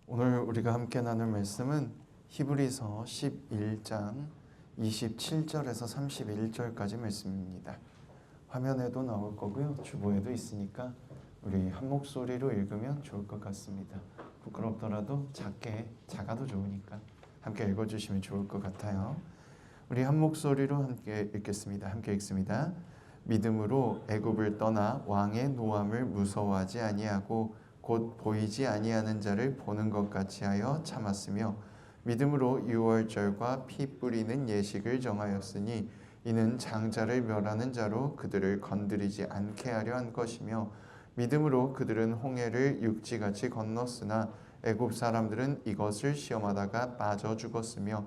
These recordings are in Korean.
오늘 우리가 함께 나눌 말씀은 히브리서 11장 27절에서 31절까지 말씀입니다. 화면에도 나올 거고요. 주보에도 있으니까 우리 한 목소리로 읽으면 좋을 것 같습니다. 부끄럽더라도 작아도 좋으니까 함께 읽어주시면 좋을 것 같아요. 우리 한 목소리로 함께 읽겠습니다. 함께 읽습니다. 믿음으로 애굽을 떠나 왕의 노함을 무서워하지 아니하고 곧 보이지 아니하는 자를 보는 것 같이 하여 참았으며 믿음으로 유월절과 피 뿌리는 예식을 정하였으니 이는 장자를 멸하는 자로 그들을 건드리지 않게 하려 한 것이며 믿음으로 그들은 홍해를 육지같이 건넜으나 애굽 사람들은 이것을 시험하다가 빠져 죽었으며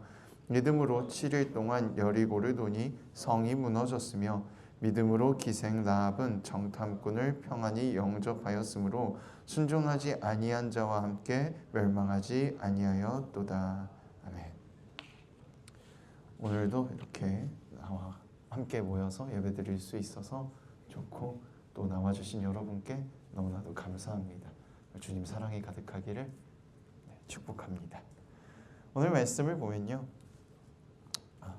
믿음으로 7일 동안 여리고를 도니 성이 무너졌으며 믿음으로 기생 라합은 정탐꾼을 평안히 영접하였으므로 순종하지 아니한 자와 함께 멸망하지 아니하였도다. 아멘. 오늘도 이렇게 나와 함께 모여서 예배드릴 수 있어서 좋고 또 나와주신 여러분께 너무나도 감사합니다. 주님 사랑이 가득하기를 축복합니다. 오늘 말씀을 보면요.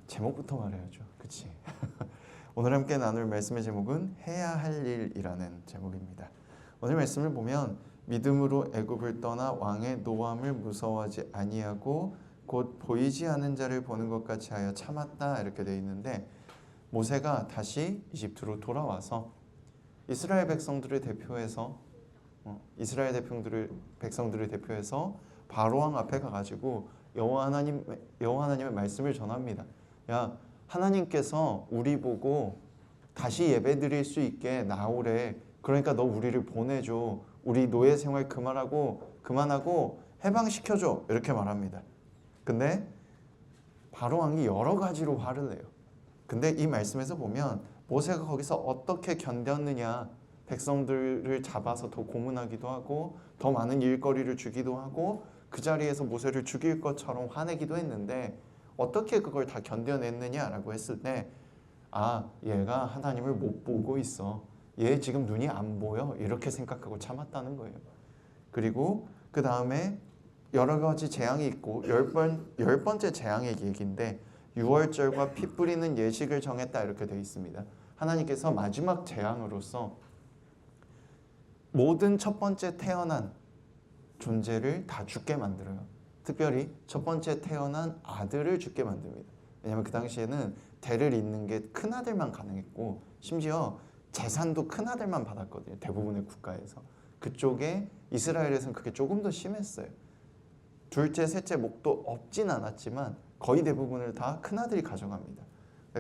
제목부터 말해야죠. 그치? 오늘 함께 나눌 말씀의 제목은 해야 할 일이라는 제목입니다. 오늘 말씀을 보면 믿음으로 애굽을 떠나 왕의 노함을 무서워하지 아니하고 곧 보이지 않는 자를 보는 것 같이 하여 참았다 이렇게 되어 있는데 모세가 다시 이집트로 돌아와서 이스라엘 백성들을 대표해서 바로 왕 앞에 가가지고 여호와 하나님의 말씀을 전합니다. 야, 하나님께서 우리 보고 다시 예배드릴 수 있게 나오래. 그러니까 너 우리를 보내줘. 우리 노예 생활 그만하고 해방시켜줘. 이렇게 말합니다. 근데 바로 왕이 여러 가지로 화를 내요. 근데 이 말씀에서 보면 모세가 거기서 어떻게 견뎠느냐. 백성들을 잡아서 더 고문하기도 하고 더 많은 일거리를 주기도 하고 그 자리에서 모세를 죽일 것처럼 화내기도 했는데 어떻게 그걸 다 견뎌냈느냐라고 했을 때 얘가 하나님을 못 보고 있어. 얘 지금 눈이 안 보여. 이렇게 생각하고 참았다는 거예요. 그리고 그 다음에 여러 가지 재앙이 있고 열 번째 재앙의 얘기인데 유월절과 피 뿌리는 예식을 정했다 이렇게 되어 있습니다. 하나님께서 마지막 재앙으로서 모든 첫 번째 태어난 존재를 다 죽게 만들어요. 특별히 첫 번째 태어난 아들을 죽게 만듭니다. 왜냐하면 그 당시에는 대를 잇는 게 큰아들만 가능했고 심지어 재산도 큰아들만 받았거든요. 대부분의 국가에서. 그쪽에 이스라엘에서는 그게 조금 더 심했어요. 둘째, 셋째 목도 없진 않았지만 거의 대부분을 다 큰아들이 가져갑니다.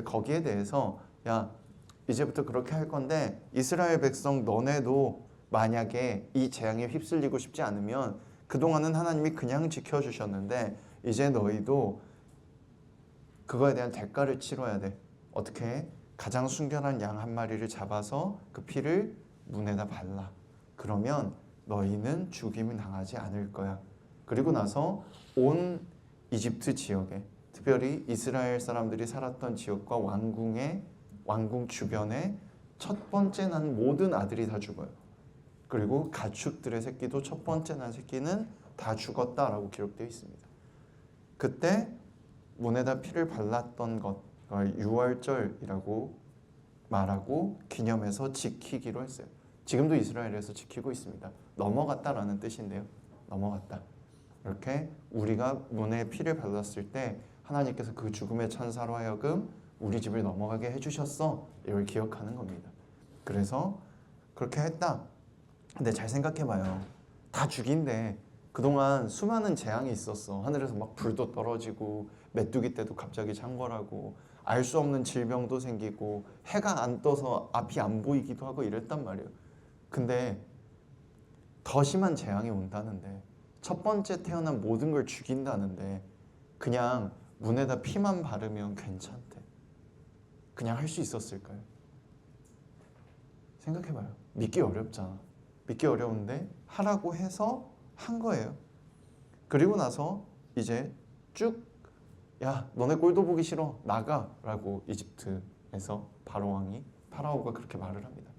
거기에 대해서 야, 이제부터 그렇게 할 건데 이스라엘 백성 너네도 만약에 이 재앙에 휩쓸리고 싶지 않으면 그동안은 하나님이 그냥 지켜주셨는데 이제 너희도 그거에 대한 대가를 치러야 돼. 어떻게? 가장 순결한 양 한 마리를 잡아서 그 피를 문에다 발라. 그러면 너희는 죽임을 당하지 않을 거야. 그리고 나서 온 이집트 지역에 특별히 이스라엘 사람들이 살았던 지역과 왕궁 주변에 첫 번째 난 모든 아들이 다 죽어요. 그리고 가축들의 새끼도 첫 번째 난 새끼는 다 죽었다라고 기록되어 있습니다. 그때 문에다 피를 발랐던 것, 유월절이라고 말하고 기념해서 지키기로 했어요. 지금도 이스라엘에서 지키고 있습니다. 넘어갔다라는 뜻인데요. 넘어갔다. 이렇게 우리가 문에 피를 발랐을 때 하나님께서 그 죽음의 천사로 하여금 우리 집을 넘어가게 해주셨어. 이걸 기억하는 겁니다. 그래서 그렇게 했다. 근데 잘 생각해봐요. 다 죽인데 그동안 수많은 재앙이 있었어. 하늘에서 막 불도 떨어지고 메뚜기 떼도 갑자기 창궐하고 알 수 없는 질병도 생기고 해가 안 떠서 앞이 안 보이기도 하고 이랬단 말이에요. 근데 더 심한 재앙이 온다는데 첫 번째 태어난 모든 걸 죽인다는데 그냥 문에다 피만 바르면 괜찮대. 그냥 할 수 있었을까요? 생각해봐요. 믿기 어렵잖아. 믿기 어려운데 하라고 해서 한 거예요. 그리고 나서 이제 쭉 야, 너네 꼴도 보기 싫어. 나가. 라고 이집트에서 파라오가 그렇게 말을 합니다.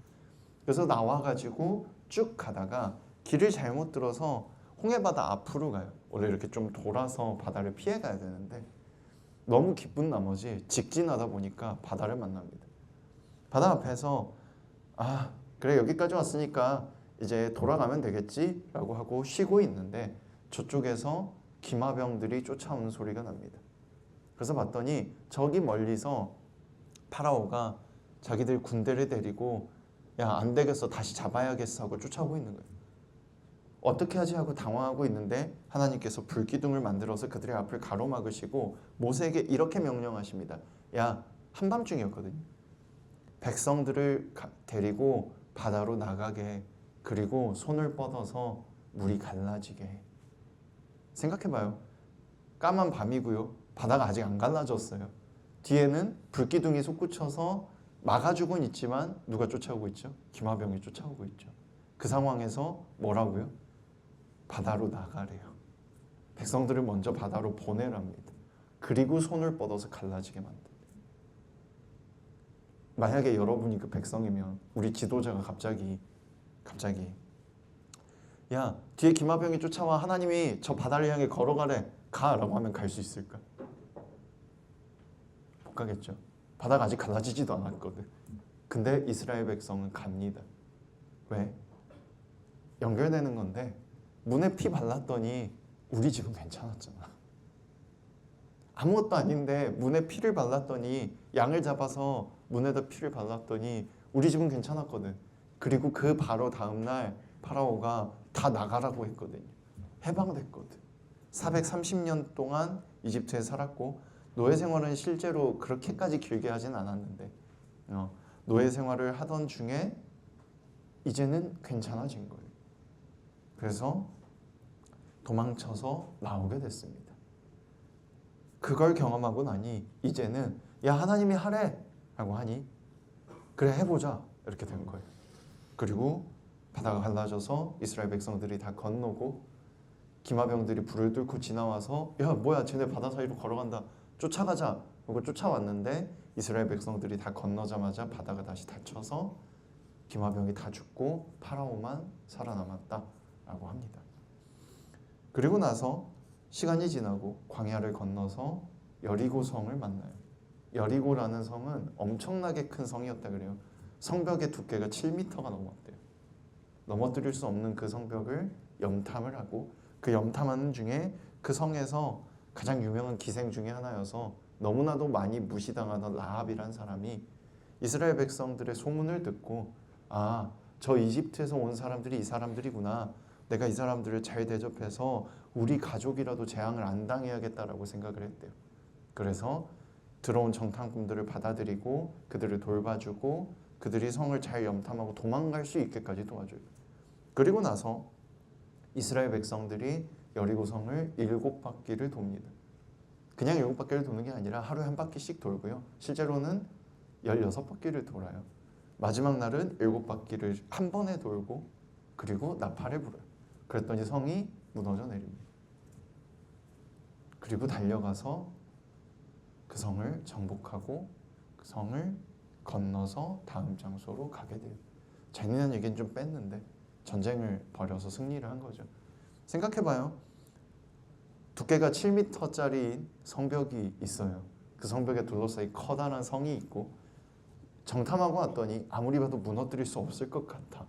그래서 나와가지고 쭉 가다가 길을 잘못 들어서 홍해바다 앞으로 가요. 원래 이렇게 좀 돌아서 바다를 피해 가야 되는데 너무 기쁜 나머지 직진하다 보니까 바다를 만납니다. 바다 앞에서 아 그래 여기까지 왔으니까 이제 돌아가면 되겠지 라고 하고 쉬고 있는데 저쪽에서 기마병들이 쫓아오는 소리가 납니다. 그래서 봤더니 저기 멀리서 파라오가 자기들 군대를 데리고 야 안 되겠어 다시 잡아야겠어 하고 쫓아오고 있는 거예요. 어떻게 하지 하고 당황하고 있는데 하나님께서 불기둥을 만들어서 그들의 앞을 가로막으시고 모세에게 이렇게 명령하십니다. 야 한밤중이었거든요. 백성들을 데리고 바다로 나가게 해. 그리고 손을 뻗어서 물이 갈라지게 해. 생각해봐요. 까만 밤이고요. 바다가 아직 안 갈라졌어요. 뒤에는 불기둥이 솟구쳐서 막아주곤 있지만 누가 쫓아오고 있죠? 기마병이 쫓아오고 있죠. 그 상황에서 뭐라고요? 바다로 나가래요. 백성들을 먼저 바다로 보내랍니다. 그리고 손을 뻗어서 갈라지게 만든다. 만약에 여러분이 그 백성이면 우리 지도자가 갑자기 야 뒤에 기마병이 쫓아와 하나님이 저 바다를 향해 걸어가래 가라고 하면 갈 수 있을까? 못 가겠죠. 바다가 아직 갈라지지도 않았거든. 근데 이스라엘 백성은 갑니다. 왜? 연결되는 건데 문에 피 발랐더니 우리 집은 괜찮았잖아. 아무것도 아닌데 문에 피를 발랐더니 양을 잡아서 문에다 피를 발랐더니 우리 집은 괜찮았거든. 그리고 그 바로 다음날 파라오가 다 나가라고 했거든요. 해방됐거든. 430년 동안 이집트에 살았고 노예 생활은 실제로 그렇게까지 길게 하진 않았는데 노예 생활을 하던 중에 이제는 괜찮아진 거예요. 그래서 도망쳐서 나오게 됐습니다. 그걸 경험하고 나니 이제는 야 하나님이 하래 라고 하니 그래 해보자 이렇게 된 거예요. 그리고 바다가 갈라져서 이스라엘 백성들이 다 건너고 기마병들이 불을 뚫고 지나와서 야 뭐야 쟤네 바다 사이로 걸어간다 쫓아가자 하고 쫓아왔는데 이스라엘 백성들이 다 건너자마자 바다가 다시 닫혀서 기마병이 다 죽고 파라오만 살아남았다 라고 합니다. 그리고 나서 시간이 지나고 광야를 건너서 여리고성을 만나요. 여리고라는 성은 엄청나게 큰 성이었다 그래요. 성벽의 두께가 7m가 넘었대요. 넘어뜨릴 수 없는 그 성벽을 염탐을 하고 그 염탐하는 중에 그 성에서 가장 유명한 기생 중에 하나여서 너무나도 많이 무시당하던 라합이란 사람이 이스라엘 백성들의 소문을 듣고 아, 저 이집트에서 온 사람들이 이 사람들이구나. 내가 이 사람들을 잘 대접해서 우리 가족이라도 재앙을 안 당해야겠다라고 생각을 했대요. 그래서 들어온 정탐꾼들을 받아들이고 그들을 돌봐주고 그들이 성을 잘 염탐하고 도망갈 수 있게까지 도와줘요. 그리고 나서 이스라엘 백성들이 여리고성을 7바퀴를 돕니다. 그냥 7바퀴를 도는 게 아니라 하루에 한 바퀴씩 돌고요. 실제로는 16바퀴를 돌아요. 마지막 날은 7바퀴를 한 번에 돌고 그리고 나팔을 불어요. 그랬더니 성이 무너져 내립니다. 그리고 달려가서 그 성을 정복하고 그 성을 건너서 다음 장소로 가게 돼요. 재미난 얘기는 좀 뺐는데 전쟁을 벌여서 승리를 한 거죠. 생각해봐요. 두께가 7m짜리 성벽이 있어요. 그 성벽에 둘러싸인 커다란 성이 있고 정탐하고 왔더니 아무리 봐도 무너뜨릴 수 없을 것 같아.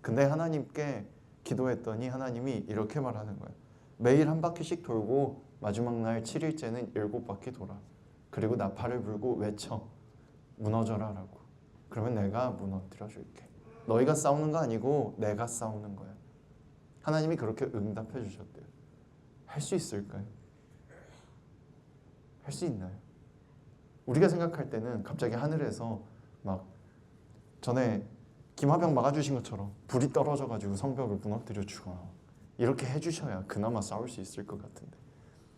근데 하나님께 기도했더니 하나님이 이렇게 말하는 거예요. 매일 한 바퀴씩 돌고 마지막 날 7일째는 7바퀴 돌아. 그리고 나팔을 불고 외쳐. 무너져라 라고. 그러면 내가 무너뜨려 줄게. 너희가 싸우는 거 아니고 내가 싸우는 거야. 하나님이 그렇게 응답해 주셨대요. 할 수 있을까요? 할 수 있나요? 우리가 생각할 때는 갑자기 하늘에서 막 전에 기마병 막아주신 것처럼 불이 떨어져가지고 성벽을 무너뜨려 주거나 이렇게 해주셔야 그나마 싸울 수 있을 것 같은데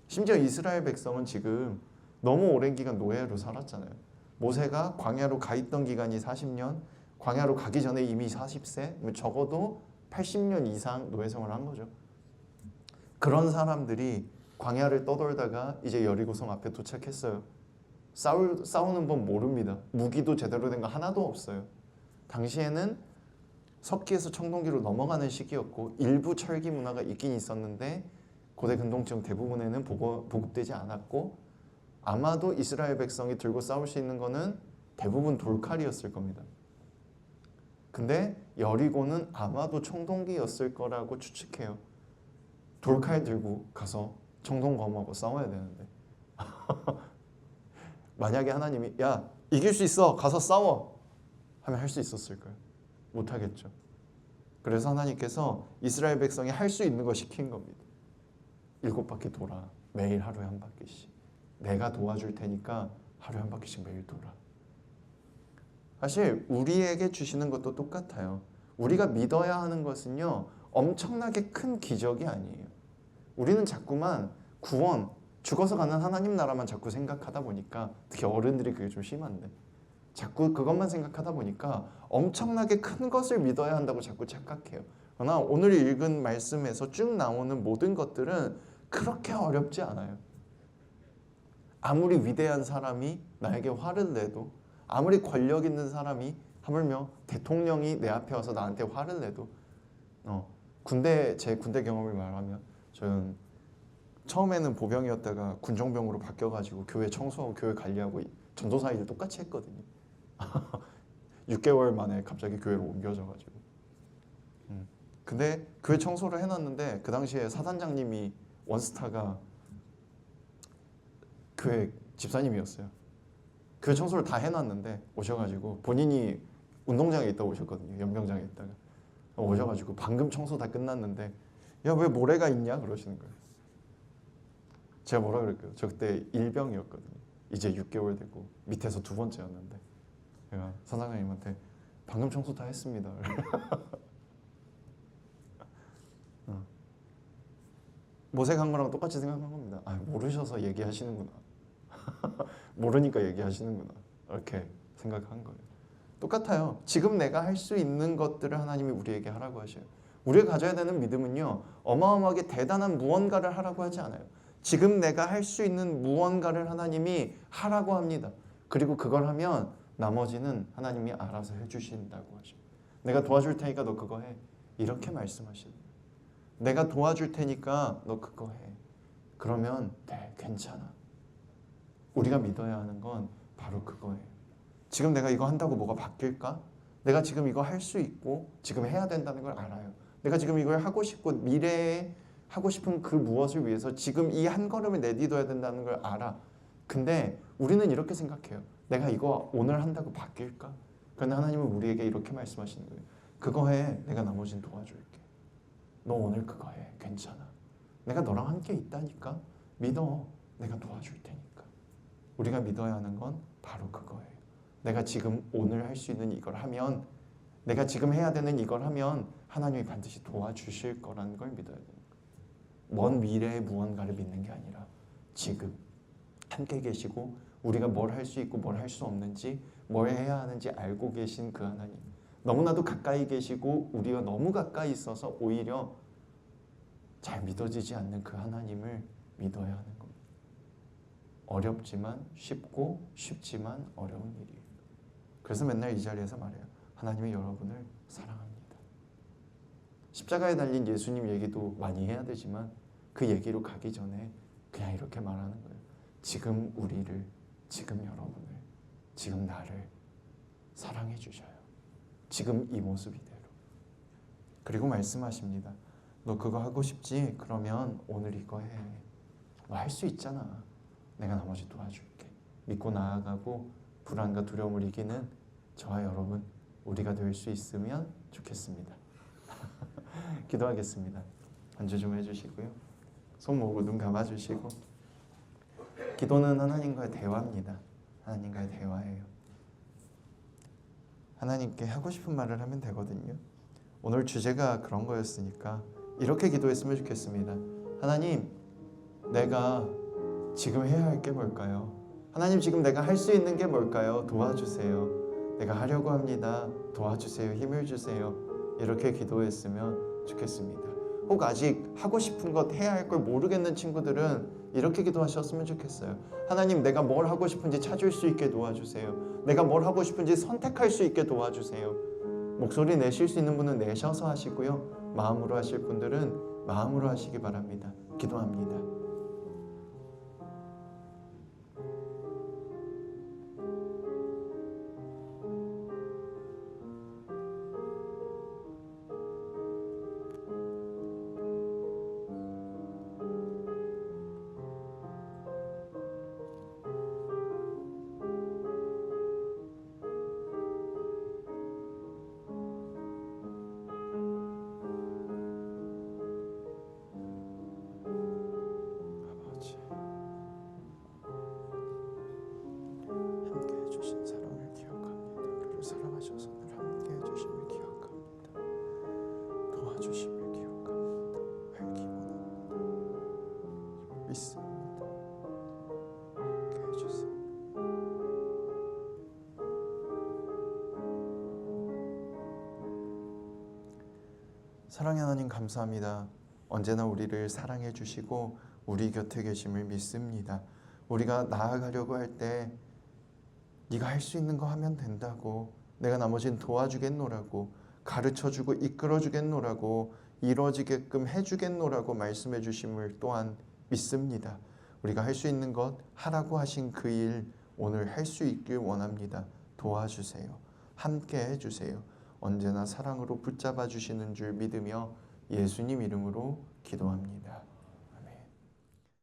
심지어 이스라엘 백성은 지금 너무 오랜 기간 노예로 살았잖아요. 모세가 광야로 가 있던 기간이 40년, 광야로 가기 전에 이미 40세, 적어도 80년 이상 노예 생활을 한 거죠. 그런 사람들이 광야를 떠돌다가 이제 여리고성 앞에 도착했어요. 싸우는 법 모릅니다. 무기도 제대로 된 거 하나도 없어요. 당시에는 석기에서 청동기로 넘어가는 시기였고 일부 철기 문화가 있긴 있었는데 고대 근동지역 대부분에는 보급되지 않았고 아마도 이스라엘 백성이 들고 싸울 수 있는 거는 대부분 돌칼이었을 겁니다. 근데 여리고는 아마도 청동기였을 거라고 추측해요. 돌칼 들고 가서 청동검하고 싸워야 되는데 만약에 하나님이 야 이길 수 있어 가서 싸워 하면 할 수 있었을까요? 못하겠죠. 그래서 하나님께서 이스라엘 백성이 할 수 있는 거 시킨 겁니다. 7바퀴 돌아. 매일 하루에 한 바퀴씩. 내가 도와줄 테니까 하루에 한 바퀴씩 매일 돌아. 사실 우리에게 주시는 것도 똑같아요. 우리가 믿어야 하는 것은요, 엄청나게 큰 기적이 아니에요. 우리는 자꾸만 구원, 죽어서 가는 하나님 나라만 자꾸 생각하다 보니까, 특히 어른들이 그게 좀 심한데, 자꾸 그것만 생각하다 보니까 엄청나게 큰 것을 믿어야 한다고 자꾸 착각해요. 그러나 오늘 읽은 말씀에서 쭉 나오는 모든 것들은 그렇게 어렵지 않아요. 아무리 위대한 사람이 나에게 화를 내도, 아무리 권력 있는 사람이, 하물며 대통령이 내 앞에 와서 나한테 화를 내도, 제 군대 경험을 말하면, 저는 처음에는 보병이었다가 군정병으로 바뀌어가지고 교회 청소하고 교회 관리하고 전도사 일 똑같이 했거든요. 6개월 만에 갑자기 교회로 옮겨져가지고. 근데 교회 청소를 해놨는데 그 당시에 사단장님이 원스타가 교회 집사님이었어요. 교회 청소를 다 해놨는데 오셔가지고 본인이 운동장에 있다 오셨거든요. 연병장에 있다가 오셔가지고 방금 청소 다 끝났는데 야 왜 모래가 있냐 그러시는 거예요. 제가 뭐라 그럴까요? 저 그때 일병이었거든요. 이제 6개월 되고 밑에서 2번째였는데 제가 사장님한테 방금 청소 다 했습니다. 모색한 거랑 똑같이 생각한 겁니다. 아, 모르셔서 얘기하시는구나. 모르니까 얘기하시는구나. 이렇게 생각한 거예요. 똑같아요. 지금 내가 할 수 있는 것들을 하나님이 우리에게 하라고 하셔요. 우리가 가져야 되는 믿음은요, 어마어마하게 대단한 무언가를 하라고 하지 않아요. 지금 내가 할 수 있는 무언가를 하나님이 하라고 합니다. 그리고 그걸 하면 나머지는 하나님이 알아서 해주신다고 하셔요. 내가 도와줄 테니까 너 그거 해. 이렇게 말씀하시는 거예요. 내가 도와줄 테니까 너 그거 해. 그러면 돼, 괜찮아. 우리가 믿어야 하는 건 바로 그거예요. 지금 내가 이거 한다고 뭐가 바뀔까? 내가 지금 이거 할 수 있고 지금 해야 된다는 걸 알아요. 내가 지금 이걸 하고 싶고 미래에 하고 싶은 그 무엇을 위해서 지금 이 한 걸음을 내딛어야 된다는 걸 알아. 근데 우리는 이렇게 생각해요. 내가 이거 오늘 한다고 바뀔까? 그런데 하나님은 우리에게 이렇게 말씀하시는 거예요. 그거 해. 내가 나머지는 도와줄게. 너 오늘 그거 해. 괜찮아. 내가 너랑 함께 있다니까. 믿어. 내가 도와줄 테니까. 우리가 믿어야 하는 건 바로 그거예요. 내가 지금 오늘 할 수 있는 이걸 하면, 내가 지금 해야 되는 이걸 하면 하나님이 반드시 도와주실 거라는 걸 믿어야 되는 거예요. 먼 미래의 무언가를 믿는 게 아니라 지금 함께 계시고 우리가 뭘 할 수 있고 뭘 할 수 없는지, 뭘 해야 하는지 알고 계신 그 하나님. 너무나도 가까이 계시고 우리가 너무 가까이 있어서 오히려 잘 믿어지지 않는 그 하나님을 믿어야 하는 겁니다. 어렵지만 쉽고 쉽지만 어려운 일이에요. 그래서 맨날 이 자리에서 말해요. 하나님이 여러분을 사랑합니다. 십자가에 달린 예수님 얘기도 많이 해야 되지만 그 얘기로 가기 전에 그냥 이렇게 말하는 거예요. 지금 우리를, 지금 여러분을, 지금 나를 사랑해 주셔요. 지금 이 모습 이대로. 그리고 말씀하십니다. 너 그거 하고 싶지? 그러면 오늘 이거 해. 너 할 수 있잖아. 내가 나머지 도와줄게. 믿고 나아가고 불안과 두려움을 이기는 저와 여러분, 우리가 될 수 있으면 좋겠습니다. 기도하겠습니다. 안주 좀 해주시고요. 손 모으고 눈 감아주시고. 기도는 하나님과의 대화입니다. 하나님과의 대화예요. 하나님께 하고 싶은 말을 하면 되거든요. 오늘 주제가 그런 거였으니까 이렇게 기도했으면 좋겠습니다. 하나님, 내가 지금 해야 할 게 뭘까요? 하나님, 지금 내가 할 수 있는 게 뭘까요? 도와주세요. 내가 하려고 합니다. 도와주세요. 힘을 주세요. 이렇게 기도했으면 좋겠습니다. 혹 아직 하고 싶은 것, 해야 할 걸 모르겠는 친구들은 이렇게 기도하셨으면 좋겠어요. 하나님, 내가 뭘 하고 싶은지 찾을 수 있게 도와주세요. 내가 뭘 하고 싶은지 선택할 수 있게 도와주세요. 목소리 내실 수 있는 분은 내셔서 하시고요. 마음으로 하실 분들은 마음으로 하시기 바랍니다. 기도합니다. 사랑의 하나님 감사합니다. 언제나 우리를 사랑해 주시고 우리 곁에 계심을 믿습니다. 우리가 나아가려고 할 때 네가 할 수 있는 거 하면 된다고, 내가 나머지는 도와주겠노라고, 가르쳐주고 이끌어주겠노라고, 이루어지게끔 해주겠노라고 말씀해 주심을 또한 믿습니다. 우리가 할 수 있는 것 하라고 하신 그 일 오늘 할 수 있길 원합니다. 도와주세요. 함께 해주세요. 언제나 사랑으로 붙잡아 주시는 줄 믿으며 예수님 이름으로 기도합니다.